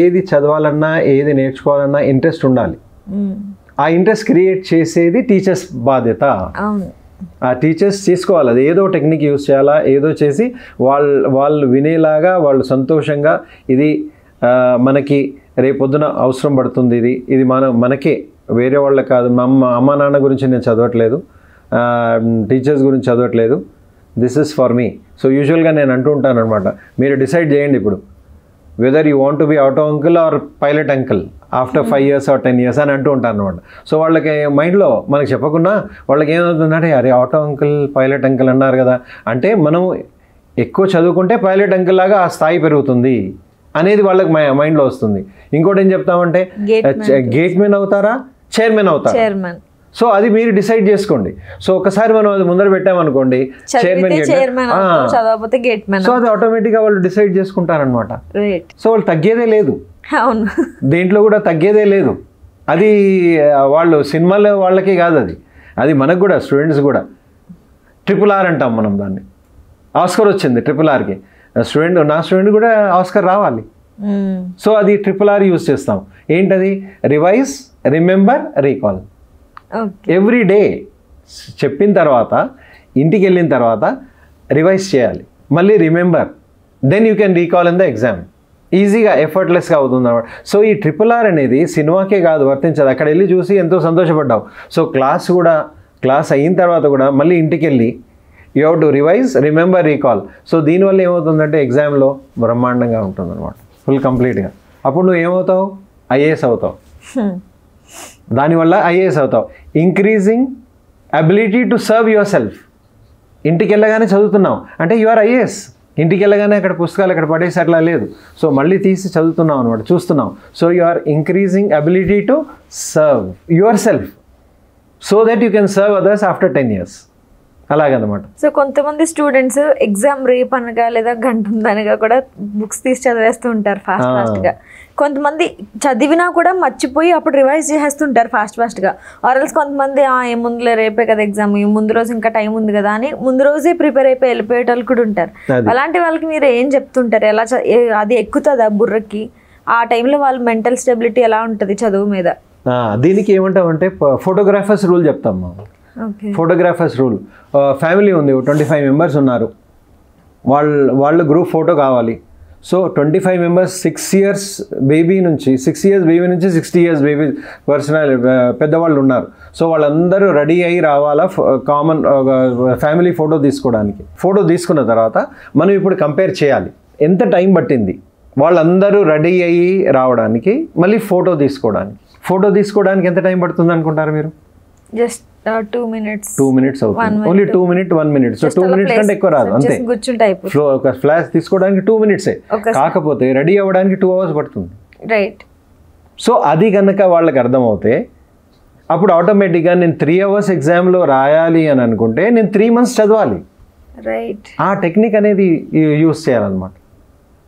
ఏది చదవాలన్నా, ఏది నేర్చుకోవాలన్నా ఇంట్రెస్ట్ ఉండాలి. ఆ ఇంట్రెస్ట్ క్రియేట్ చేసేది టీచర్స్ బాధ్యత. ఆ టీచర్స్ చేసుకోవాలి, అది ఏదో టెక్నిక్ యూస్ చేయాలా, ఏదో చేసి వాళ్ళు వినేలాగా, వాళ్ళు సంతోషంగా, ఇది మనకి రేపొద్దున అవసరం పడుతుంది, ఇది మనకే, వేరే వాళ్ళకి కాదు. అమ్మ నాన్న గురించి నేను చదవట్లేదు, టీచర్స్ గురించి చదవట్లేదు, this is for me. So యూజువల్గా నేను అంటూ ఉంటాను అనమాట, మీరు డిసైడ్ చేయండి ఇప్పుడు whether you want to be auto uncle or pilot uncle after 5 years or 10 years అని అంటూ ఉంటాను అనమాట. సో వాళ్ళకి మైండ్లో మనకు చెప్పకుండా వాళ్ళకి ఏమవుతుందంటే, అరే ఆటో అంకుల్ పైలట్ అంకుల్ అన్నారు కదా, అంటే మనం ఎక్కువ చదువుకుంటే పైలట్ అంకుల్ లాగా ఆ స్థాయి పెరుగుతుంది అనేది వాళ్ళకి మైండ్లో వస్తుంది. ఇంకోటి ఏం చెప్తామంటే, గేట్ మ్యాన్ అవుతారా, చైర్మన్ అవుతారా, సో అది మీరు డిసైడ్ చేసుకోండి. సో ఒకసారి మనం అది ముందర పెట్టామనుకోండి, చైర్మన్, సో అది ఆటోమేటిక్గా వాళ్ళు డిసైడ్ చేసుకుంటారనమాట. సో వాళ్ళు తగ్గేదే లేదు, దేంట్లో కూడా తగ్గేదే లేదు. అది వాళ్ళు సినిమాలో వాళ్ళకి కాదు, అది మనకు కూడా, స్టూడెంట్స్ కూడా. RRR అంటాం మనం దాన్ని, ఆస్కర్ వచ్చింది RRRకి, నా స్టూడెంట్ కూడా ఆస్కర్ రావాలి. సో అది RRR యూజ్ చేస్తాం. ఏంటది, revise, remember, recall. Every day చెప్పిన తర్వాత ఇంటికి వెళ్ళిన తర్వాత రివైజ్ చేయాలి, మళ్ళీ remember, then you can recall in the exam. ఈజీగా, ఎఫర్ట్లెస్గా అవుతుంది అన్నమాట. సో ఈ RRR అనేది సినిమాకే కాదు వర్తించదు, అక్కడ వెళ్ళి చూసి ఎంతో సంతోషపడ్డావు. సో క్లాస్ అయిన తర్వాత కూడా మళ్ళీ ఇంటికి వెళ్ళి you have to revise, remember, recall. So దీనివల్ల ఏమవుతుందంటే ఎగ్జామ్లో బ్రహ్మాండంగా ఉంటుంది అనమాట, ఫుల్ కంప్లీట్గా. అప్పుడు నువ్వు ఏమవుతావు, IAS అవుతావు. దానివల్ల IAS అవుతావు. Increasing ability to serve your self. ఇంటికి వెళ్ళగానే చదువుతున్నావు అంటే యువర్ IAS. ఇంటికి వెళ్ళగానే అక్కడ పుస్తకాలు అక్కడ పడేసి అట్లా లేదు, సో మళ్ళీ తీసి చదువుతున్నావు అనమాట, చూస్తున్నావు. So you are increasing ability to serve yourself so that you can serve others after 10 years. అలాగనమాట. సో కొంతమంది స్టూడెంట్స్ ఎగ్జామ్ రేపు అనగా లేదా గంట ఉందనగా కూడా బుక్స్ తీసి చదివేస్తూ ఉంటారు ఫాస్ట్గా. కొంతమంది చదివినా కూడా మర్చిపోయి అప్పుడు రివైజ్ చేసేస్తుంటారు ఫాస్ట్గా. ఆర్ఎల్స్ కొంతమంది ఏముందులే రేపే కదా ఎగ్జామ్, ముందు రోజు ఇంకా టైం ఉంది కదా అని ముందు రోజే ప్రిపేర్ అయిపోయి వెళ్ళిపోయేటోళ్ళు కూడా ఉంటారు. అలాంటి వాళ్ళకి మీరు ఏం చెప్తుంటారు, ఎలా అది ఎక్కుతుందా బుర్రకి, ఆ టైంలో వాళ్ళ మెంటల్ స్టెబిలిటీ ఎలా ఉంటుంది చదువు మీద? దీనికి ఏమంటామంటే ఫోటోగ్రాఫర్స్ రూల్ చెప్తాం. ఫోటోగ్రాఫర్స్ రూల్, ఫ్యామిలీ ఉంది, 25 members ఉన్నారు, వాళ్ళ గ్రూప్ ఫోటో కావాలి. సో 25 members 6 years బేబీ నుంచి 60 years బేబీ పర్సనల్ పెద్దవాళ్ళు ఉన్నారు. సో వాళ్ళందరూ రెడీ అయ్యి రావాలా కామన్ ఫ్యామిలీ ఫోటో తీసుకోవడానికి. ఫోటో తీసుకున్న తర్వాత మనం ఇప్పుడు కంపేర్ చేయాలి ఎంత టైం పట్టింది వాళ్ళందరూ రెడీ అయ్యి రావడానికి, మళ్ళీ ఫోటో తీసుకోవడానికి ఎంత టైం పడుతుంది అనుకుంటారు మీరు? Just 2 minutes. 2 minutes అవుతుంది, only 2 minutes 1 minute. So 2 minutes కంటే ఎక్కువ రాదు, అంతే. ఒక ఫ్లాష్ తీసుకోవడానికి 2 minutes, కాకపోతే రెడీ అవ్వడానికి 2 hours పడుతుంది. రైట్. సో అది కనుక వాళ్ళకి అర్థమవుతే అప్పుడు ఆటోమేటిక్గా నేను 3 hours ఎగ్జామ్లో రాయాలి అని అనుకుంటే నేను 3 months చదవాలి. రైట్. ఆ టెక్నిక్ అనేది యూస్ చేయాలన్నమాట.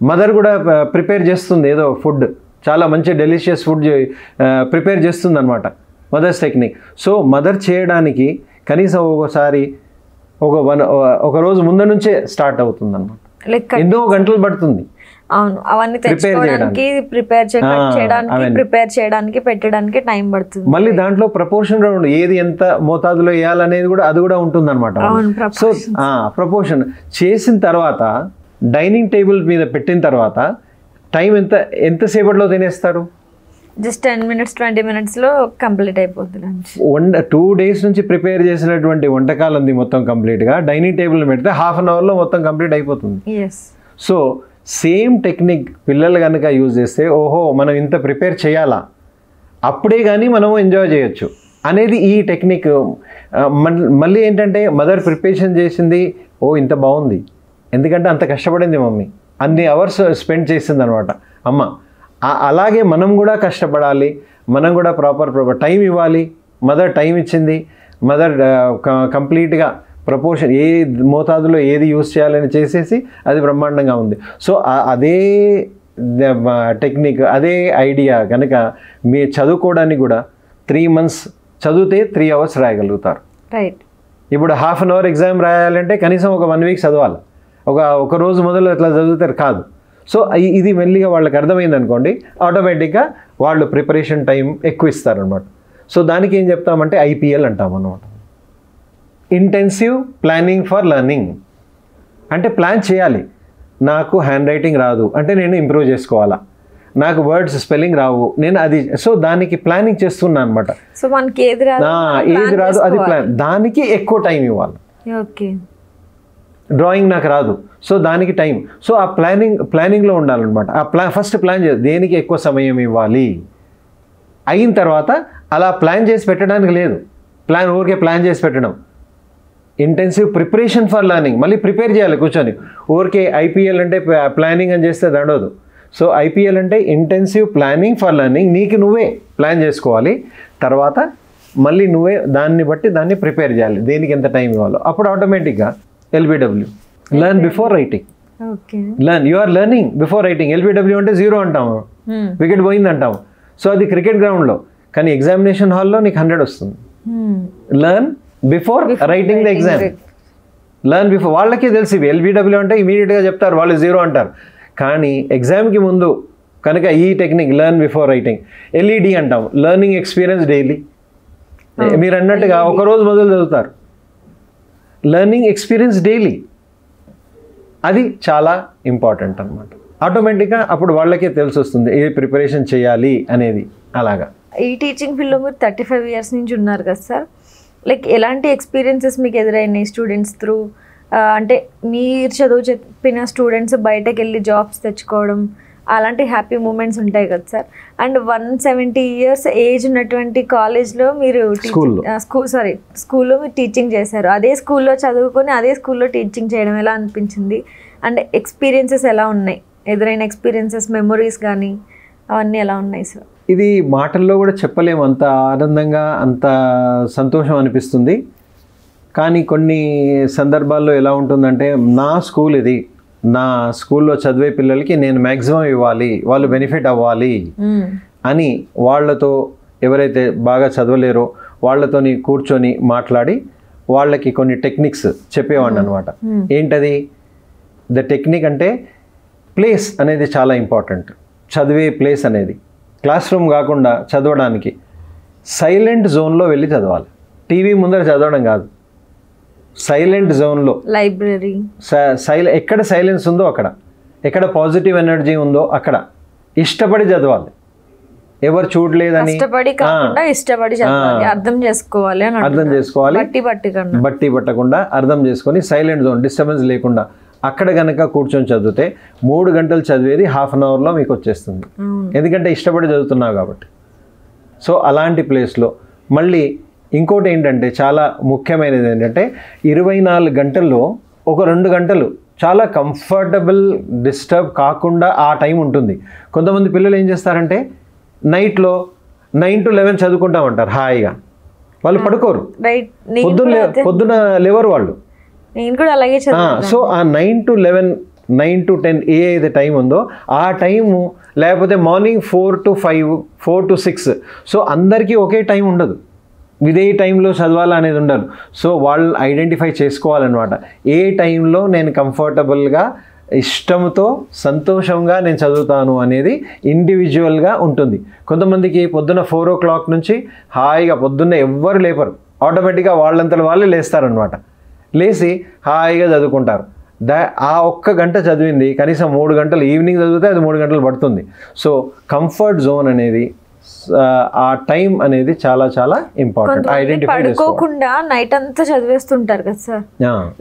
మదర్ కూడా ప్రిపేర్ చేస్తుంది, ఏదో ఫుడ్ చాలా మంచి డెలిషియస్ ఫుడ్ ప్రిపేర్ చేస్తుంది అనమాట, మదర్స్ టెక్నిక్. సో మదర్ చేయడానికి కనీసం ఒకసారి ఒక రోజు ముందు నుంచే స్టార్ట్ అవుతుంది అనమాట, ఎన్నో గంటలు పడుతుంది. అవును, అవన్నీ ప్రిపేర్ చేయడానికి పెట్టడానికి టైం పడుతుంది. మళ్ళీ దాంట్లో ప్రపోర్షన్ ఏది ఎంత మోతాదులో వేయాలనేది కూడా అది కూడా ఉంటుంది అనమాట. సో ప్రపోర్షన్ చేసిన తర్వాత డైనింగ్ టేబుల్ మీద పెట్టిన తర్వాత టైం ఎంతసేపట్లో తినేస్తారు? జస్ట్ 10 minutes 20 minutes కంప్లీట్ అయిపోతుంది. 2 days నుంచి ప్రిపేర్ చేసినటువంటి వంటకాలంది మొత్తం కంప్లీట్గా డైనింగ్ టేబుల్ పెడితే 1/2 hour మొత్తం కంప్లీట్ అయిపోతుంది. సో సేమ్ టెక్నిక్ పిల్లలు కనుక యూజ్ చేస్తే, ఓహో మనం ఇంత ప్రిపేర్ చేయాలా, అప్పుడే కానీ మనం ఎంజాయ్ చేయొచ్చు అనేది ఈ టెక్నిక్. మళ్ళీ ఏంటంటే మదర్ ప్రిపరేషన్ చేసింది, ఇంత బాగుంది, ఎందుకంటే అంత కష్టపడింది మమ్మీ, అన్ని అవర్స్ స్పెండ్ చేసింది అనమాట అమ్మ. అలాగే మనం కూడా కష్టపడాలి, మనం కూడా ప్రాపర్ టైం ఇవ్వాలి. మదర్ టైం ఇచ్చింది, మదర్ కంప్లీట్గా ప్రపోర్షన్ ఏ మోతాదులో ఏది యూజ్ చేయాలని చేసేసి అది బ్రహ్మాండంగా ఉంది. సో అదే టెక్నిక్, అదే ఐడియా కనుక మీ చదువుకోవడానికి కూడా 3 months చదివితే 3 hours రాయగలుగుతారు. రైట్. ఇప్పుడు 1/2 hour ఎగ్జామ్ రాయాలంటే కనీసం ఒక 1 week చదవాలి, ఒక రోజు మొదలు అట్లా చదువుతారు కాదు. సో ఇది మెల్లిగా వాళ్ళకి అర్థమైంది అనుకోండి, ఆటోమేటిక్గా వాళ్ళు ప్రిపరేషన్ టైం ఎక్కువ ఇస్తారనమాట. సో దానికి ఏం చెప్తామంటే IPL అంటాం అన్నమాట. Intensive planning for learning. అంటే ప్లాన్ చేయాలి. నాకు హ్యాండ్ రైటింగ్ రాదు అంటే నేను ఇంప్రూవ్ చేసుకోవాలా, నాకు వర్డ్స్ స్పెల్లింగ్ రావు నేను అది, సో దానికి ప్లానింగ్ చేస్తున్నా అనమాట. సో మనకి ఏది రాదు అది ప్లాన్, దానికి ఎక్కువ టైం ఇవ్వాలి. ఓకే, డ్రాయింగ్ నాకు రాదు సో దానికి టైం, సో ఆ ప్లానింగ్లో ఉండాలన్నమాట. ఫస్ట్ ప్లాన్ చేయాలి దేనికి ఎక్కువ సమయం ఇవ్వాలి. అయిన తర్వాత అలా ప్లాన్ చేసి పెట్టడానికి లేదు, ఊరికే ప్లాన్ చేసి పెట్టడం. ఇంటెన్సివ్ ప్రిపరేషన్ ఫర్ లెర్నింగ్, మళ్ళీ ప్రిపేర్ చేయాలి కూర్చొని. ఊరికే ఐపీఎల్ అంటే ప్లానింగ్ అని చేస్తే దండదు. సో ఐపీఎల్ అంటే ఇంటెన్సివ్ ప్లానింగ్ ఫర్ లెర్నింగ్, నీకు నువ్వే ప్లాన్ చేసుకోవాలి. తర్వాత మళ్ళీ నువ్వే దాన్ని బట్టి దాన్ని ప్రిపేర్ చేయాలి దేనికి ఎంత టైం ఇవ్వాలో. అప్పుడు ఆటోమేటిక్గా LBW, learn before writing. You are learning before writing. LBW అంటే 0 అంటాము, వికెట్ పోయింది అంటాము. సో అది క్రికెట్ గ్రౌండ్లో, కానీ ఎగ్జామినేషన్ హాల్లో నీకు 100 వస్తుంది. Learn before writing the exam. Learn before, వాళ్ళకే తెలిసి LBW అంటే ఇమీడియట్గా చెప్తారు, వాళ్ళు 0 అంటారు. కానీ ఎగ్జామ్కి ముందు కనుక ఈ technique learn before writing, LED అంటాం, లెర్నింగ్ ఎక్స్పీరియన్స్ డైలీ. మీరు అన్నట్టుగా ఒకరోజు మొదలు చదువుతారు, లెర్నింగ్ ఎక్స్పీరియన్స్ డైలీ, అది చాలా ఇంపార్టెంట్ అనమాట. ఆటోమేటిక్గా అప్పుడు వాళ్ళకే తెలిసి వస్తుంది ఏ ప్రిపరేషన్ చేయాలి అనేది. అలాగా ఈ టీచింగ్ ఫీల్డ్లో మీరు 35 years నుంచి ఉన్నారు కదా సార్, లైక్ ఎలాంటి ఎక్స్పీరియన్సెస్ మీకు ఎదురైనాయి స్టూడెంట్స్ త్రూ? అంటే మీరు చదువు చెప్పిన స్టూడెంట్స్ బయటకు వెళ్ళి జాబ్స్ తెచ్చుకోవడం, అలాంటి హ్యాపీ మూమెంట్స్ ఉంటాయి కదా సార్. అండ్ 170 years ఏజ్ ఉన్నటువంటి కాలేజ్లో మీరు స్కూల్లో మీరు టీచింగ్ చేశారు. అదే స్కూల్లో చదువుకొని అదే స్కూల్లో టీచింగ్ చేయడం ఎలా అనిపించింది? అండ్ ఎక్స్పీరియన్సెస్ ఎలా ఉన్నాయి, ఎదురైన ఎక్స్పీరియన్సెస్, మెమొరీస్ కానీ అవన్నీ ఎలా ఉన్నాయి సార్? ఇది మాటల్లో కూడా చెప్పలేము, అంత ఆనందంగా అంత సంతోషం అనిపిస్తుంది. కానీ కొన్ని సందర్భాల్లో ఎలా ఉంటుందంటే, నా స్కూల్ ఇది, నా స్కూల్లో చదివే పిల్లలకి నేను మ్యాక్సిమం ఇవ్వాలి, వాళ్ళు బెనిఫిట్ అవ్వాలి అని వాళ్ళతో ఎవరైతే బాగా చదవలేరో వాళ్ళతోని కూర్చొని మాట్లాడి వాళ్ళకి కొన్ని టెక్నిక్స్ చెప్పేవాడిని అనమాట. ఏంటది? ద టెక్నిక్ అంటే ప్లేస్ అనేది చాలా ఇంపార్టెంట్. చదివే ప్లేస్ అనేది క్లాస్ రూమ్ కాకుండా చదవడానికి సైలెంట్ జోన్లో వెళ్ళి చదవాలి. టీవీ ముందర చదవడం కాదు, సైలెంట్ జోన్లో, లైబ్రరీ, ఎక్కడ సైలెన్స్ ఉందో అక్కడ, ఎక్కడ పాజిటివ్ ఎనర్జీ ఉందో అక్కడ ఇష్టపడి చదవాలి. ఎవరు చూడలేదని ఇష్టపడి అర్థం చేసుకోవాలి, బట్టి పట్టకుండా అర్థం చేసుకొని సైలెంట్ జోన్, డిస్టర్బెన్స్ లేకుండా అక్కడ కనుక కూర్చొని చదివితే 3 గంటలు చదివేది ½ an hourలో మీకు వచ్చేస్తుంది. ఎందుకంటే ఇష్టపడి చదువుతున్నావు కాబట్టి. సో అలాంటి ప్లేస్లో మళ్ళీ ఇంకోటి ఏంటంటే చాలా ముఖ్యమైనది ఏంటంటే 24 గంటల్లో ఒక 2 గంటలు చాలా కంఫర్టబుల్, డిస్టర్బ్ కాకుండా ఆ టైం ఉంటుంది. కొంతమంది పిల్లలు ఏం చేస్తారంటే నైట్లో 9 to 11 చదువుకుంటామంటారు హాయిగా, వాళ్ళు పడుకోరు, పొద్దున లేవరు వాళ్ళు. నేను కూడా అలాగే చదివాను. సో ఆ 9 to 11, 9 to 10 ఏదైతే టైం ఉందో ఆ టైము, లేకపోతే మార్నింగ్ 4 to 5, 4 to 6, సో అందరికీ ఒకే టైం ఉండదు, ఇదే టైంలో చదవాలా అనేది ఉండదు. సో వాళ్ళు ఐడెంటిఫై చేసుకోవాలన్నమాట, ఏ టైంలో నేను కంఫర్టబుల్గా, ఇష్టంతో, సంతోషంగా నేను చదువుతాను అనేది ఇండివిజువల్గా ఉంటుంది. కొంతమందికి పొద్దున్న 4 o'clock నుంచి హాయిగా పొద్దున్న ఎవ్వరు లేపరు, ఆటోమేటిక్గా వాళ్ళంతలో వాళ్ళే లేస్తారనమాట. లేచి హాయిగా చదువుకుంటారు. ఆ ఒక్క గంట చదివింది కనీసం 3 గంటలు ఈవినింగ్ చదివితే అది 3 గంటలు పడుతుంది. సో కంఫర్ట్ జోన్ అనేది, ఆ టైం అనేది చాలా చాలా ఇంపార్టెంట్. ఐడెంటిఫై పడుకోకుండా నైట్ అంతా చదివేస్తుంటారు కదా సార్,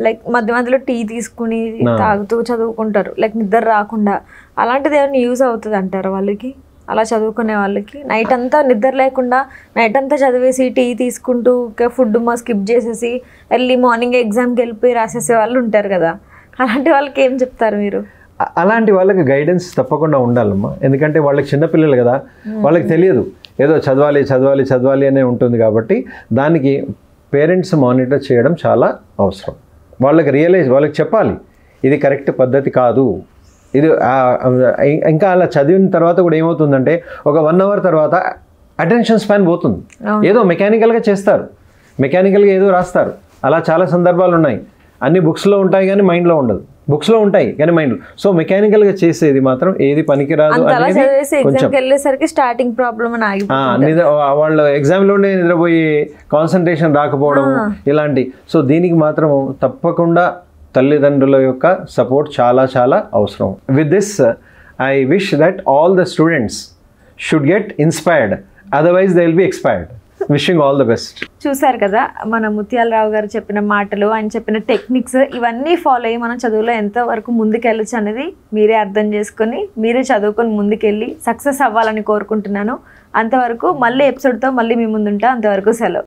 లైక్ మధ్య మధ్యలో టీ తీసుకుని తాగుతూ చదువుకుంటారు, లైక్ నిద్ర రాకుండా. అలాంటిది ఏమైనా యూజ్ అవుతుంది అంటారు వాళ్ళకి, అలా చదువుకునే వాళ్ళకి? నైట్ అంతా నిద్ర లేకుండా నైట్ అంతా చదివేసి టీ తీసుకుంటూ ఫుడ్ స్కిప్ చేసేసి ఎర్లీ మార్నింగ్ ఎగ్జామ్కి వెళ్ళిపోయి రాసేసే వాళ్ళు ఉంటారు కదా, అలాంటి వాళ్ళకి ఏం చెప్తారు మీరు? అలాంటి వాళ్ళకి గైడెన్స్ తప్పకుండా ఉండాలమ్మా. ఎందుకంటే వాళ్ళకి చిన్నపిల్లలు కదా, వాళ్ళకి తెలియదు, ఏదో చదవాలి చదవాలి చదవాలి అనే ఉంటుంది. కాబట్టి దానికి పేరెంట్స్ మానిటర్ చేయడం చాలా అవసరం. వాళ్ళకి వాళ్ళకి చెప్పాలి ఇది కరెక్ట్ పద్ధతి కాదు, ఇది. ఇంకా అలా చదివిన తర్వాత కూడా ఏమవుతుందంటే ఒక 1 hour తర్వాత అటెన్షన్ స్పాన్ పోతుంది. ఏదో మెకానికల్గా చేస్తారు, మెకానికల్గా ఏదో రాస్తారు. అలా చాలా సందర్భాలు ఉన్నాయి. అన్ని బుక్స్లో ఉంటాయి కానీ మైండ్లో ఉండదు. బుక్స్లో ఉంటాయి కానీ మైండ్. సో మెకానికల్గా చేసేది మాత్రం ఏది పనికిరాదు అనేది కొంచెం వెళ్ళేసరికి స్టార్టింగ్ ప్రాబ్లమ్ అని ఆగిపోతుంది. వాళ్ళు ఎగ్జామ్లోనే నిద్రపోయి కాన్సన్ట్రేషన్ రాకపోవడం ఇలాంటి. సో దీనికి మాత్రం తప్పకుండా తల్లిదండ్రుల యొక్క సపోర్ట్ చాలా చాలా అవసరం. With this I wish that all the students should get inspired, otherwise they will be expired. Wishing all the best. చూసారు కదా మన ముత్యాలరావు గారు చెప్పిన మాటలు, ఆయన చెప్పిన టెక్నిక్స్ ఇవన్నీ ఫాలో అయ్యి మనం చదువులో ఎంతవరకు ముందుకెళ్ళచ్చు అనేది మీరే అర్థం చేసుకొని మీరే చదువుకొని ముందుకెళ్ళి సక్సెస్ అవ్వాలని కోరుకుంటున్నాను. అంతవరకు మళ్ళీ ఎపిసోడ్తో మళ్ళీ మీ ముందుంటా. అంతవరకు సెలవు.